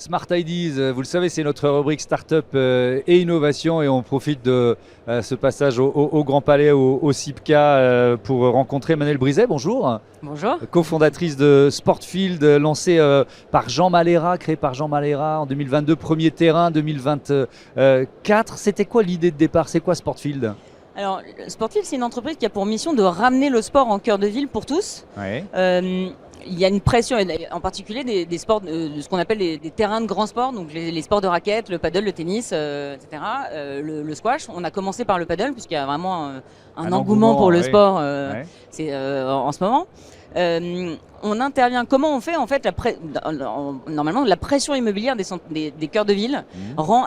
Smart Ideas, vous le savez, c'est notre rubrique Startup et Innovation et on profite de ce passage au Grand Palais, au CIPCA pour rencontrer Manel Brizet. Bonjour. Bonjour. Cofondatrice de Sportfield, lancée par Jean Malera, créée par Jean Malera en 2022, premier terrain 2024. C'était quoi l'idée de départ? C'est quoi Sportfield? Alors, Sportfield, c'est une entreprise qui a pour mission de ramener le sport en cœur de ville pour tous. Ouais. Il y a une pression, en particulier des sports, de ce qu'on appelle des terrains de grands sports, donc les sports de raquettes, le paddle, le tennis, etc. Le squash. On a commencé par le paddle, puisqu'il y a vraiment un engouement pour le sport en ce moment. On intervient. Comment on fait en fait normalement la pression immobilière des cœurs de ville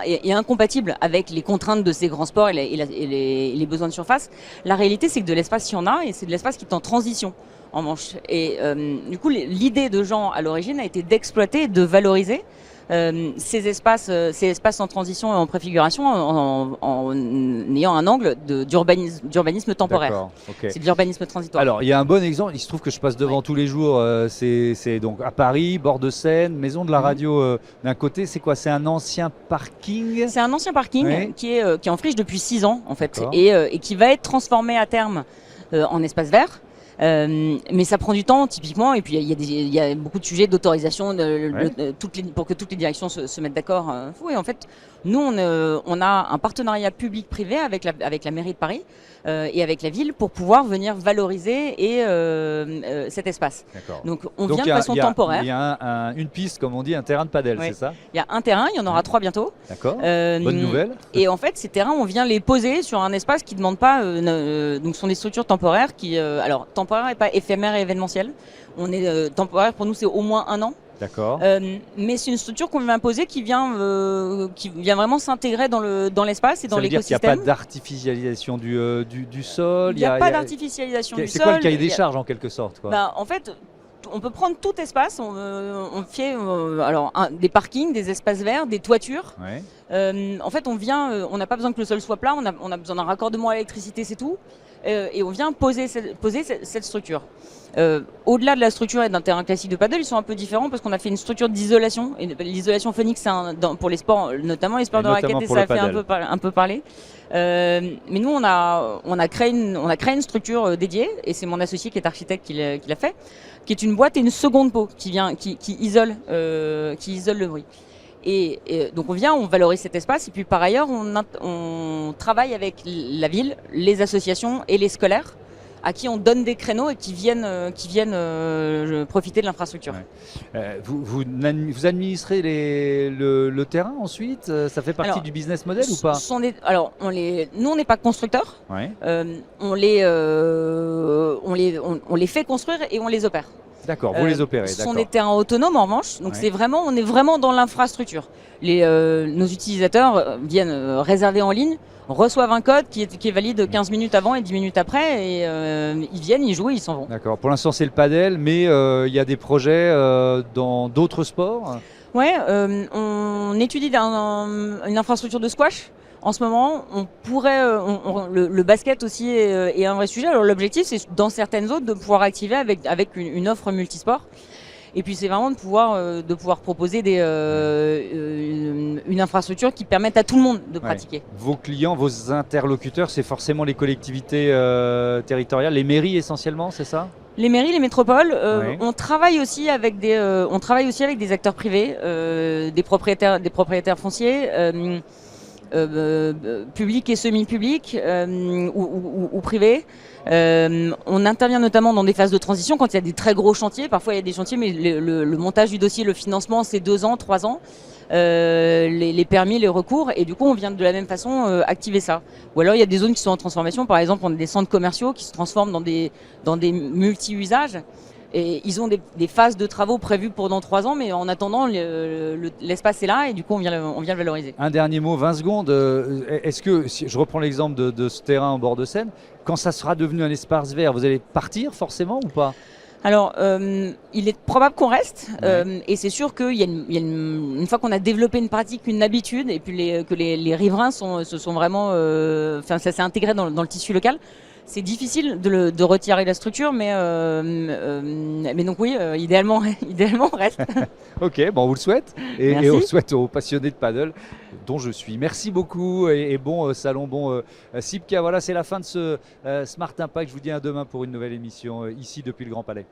est incompatible avec les contraintes de ces grands sports et les besoins de surface. La réalité, c'est que de l'espace, il y en a, et c'est de l'espace qui est en transition en Manche. Et du coup, l'idée de Jean à l'origine a été d'exploiter et de valoriser ces espaces en transition et en préfiguration en ayant un angle d'urbanisme temporaire. Okay. C'est de l'urbanisme transitoire. Alors, il y a un bon exemple, il se trouve que je passe devant tous les jours, c'est donc à Paris, bord de Seine, maison de la radio d'un côté, c'est quoi? C'est un ancien parking? C'est un ancien parking qui est en friche depuis 6 ans en fait, et qui va être transformé à terme en espace vert. Mais ça prend du temps typiquement, et puis il y a beaucoup de sujets d'autorisation pour que toutes les directions se mettent d'accord. Et en fait, nous on a un partenariat public-privé avec la mairie de Paris et avec la ville pour pouvoir venir valoriser cet espace. Donc vient de façon temporaire. Il y a une piste, comme on dit, un terrain de padel, c'est ça? Il y a un terrain, il y en aura 3 bientôt. D'accord. Bonne nouvelle. Et en fait, ces terrains, on vient les poser sur un espace qui ne demande pas. Donc, ce sont des structures temporaires qui, alors temporaire et pas éphémère et événementiel. On est temporaire, pour nous, c'est au moins 1 an. D'accord. Mais c'est une structure qu'on vient poser qui vient vraiment s'intégrer dans l'espace et dans l'écosystème. Il n'y a pas d'artificialisation du sol. Il n'y a pas d'artificialisation du sol. C'est quoi le cahier des charges en quelque sorte, quoi? En fait, on peut prendre tout espace. On fait des parkings, des espaces verts, des toitures. En fait, on n'a pas besoin que le sol soit plat. On a besoin d'un raccordement à l'électricité, c'est tout. Et on vient poser cette structure. Au-delà de la structure et d'un terrain classique de paddle, ils sont un peu différents parce qu'on a fait une structure d'isolation. Et l'isolation phonique, c'est pour les sports, notamment les sports de raquettes, et ça a fait un peu parler. Mais nous, on a créé une structure dédiée, et c'est mon associé qui est architecte qui l'a fait, qui est une boîte et une seconde peau qui isole le bruit. Et donc on valorise cet espace, et puis par ailleurs on travaille avec la ville, les associations et les scolaires à qui on donne des créneaux et qui viennent profiter de l'infrastructure. Vous administrez le terrain ensuite? Ça fait partie du business model ou pas? Nous on n'est pas constructeurs. On les fait construire et on les opère. D'accord, vous les opérez. Ce sont des terrains autonomes en revanche, donc on est vraiment dans l'infrastructure. Nos utilisateurs viennent réserver en ligne, reçoivent un code qui est valide 15 minutes avant et 10 minutes après, et ils viennent, ils jouent et ils s'en vont. D'accord, pour l'instant c'est le padel, mais il y a des projets dans d'autres sports? Ouais, on étudie une infrastructure de squash. En ce moment, le basket aussi est un vrai sujet. Alors l'objectif, c'est dans certaines zones de pouvoir activer avec une offre multisport. Et puis c'est vraiment de pouvoir proposer une infrastructure qui permette à tout le monde de pratiquer. Vos clients, vos interlocuteurs, c'est forcément les collectivités territoriales, les mairies essentiellement, c'est ça? Les mairies, les métropoles. On travaille aussi avec des acteurs privés, des propriétaires fonciers. Public et semi-public ou privé. On intervient notamment dans des phases de transition quand il y a des très gros chantiers. Parfois il y a des chantiers, mais le montage du dossier, le financement, c'est 2 ans, 3 ans. Les permis, les recours, et du coup on vient de la même façon activer ça. Ou alors il y a des zones qui sont en transformation. Par exemple, on a des centres commerciaux qui se transforment dans des multi-usages. Et ils ont des phases de travaux prévues pour dans 3 ans, mais en attendant, l'espace est là, et du coup, on vient le valoriser. Un dernier mot, 20 secondes. Est-ce que, si je reprends l'exemple de ce terrain en bord de Seine, quand ça sera devenu un espace vert, vous allez partir forcément ou pas? Alors, il est probable qu'on reste, et c'est sûr qu'il y a une fois qu'on a développé une pratique, une habitude, et puis que les riverains ça s'est intégré dans le tissu local. c'est difficile de retirer la structure, mais donc oui, idéalement, idéalement on reste. Ok, bon, on vous le souhaite et on le souhaite aux passionnés de paddle dont je suis. Merci beaucoup et bon salon, bon Sipka. Voilà, c'est la fin de ce Smart Impact. Je vous dis à demain pour une nouvelle émission ici depuis le Grand Palais.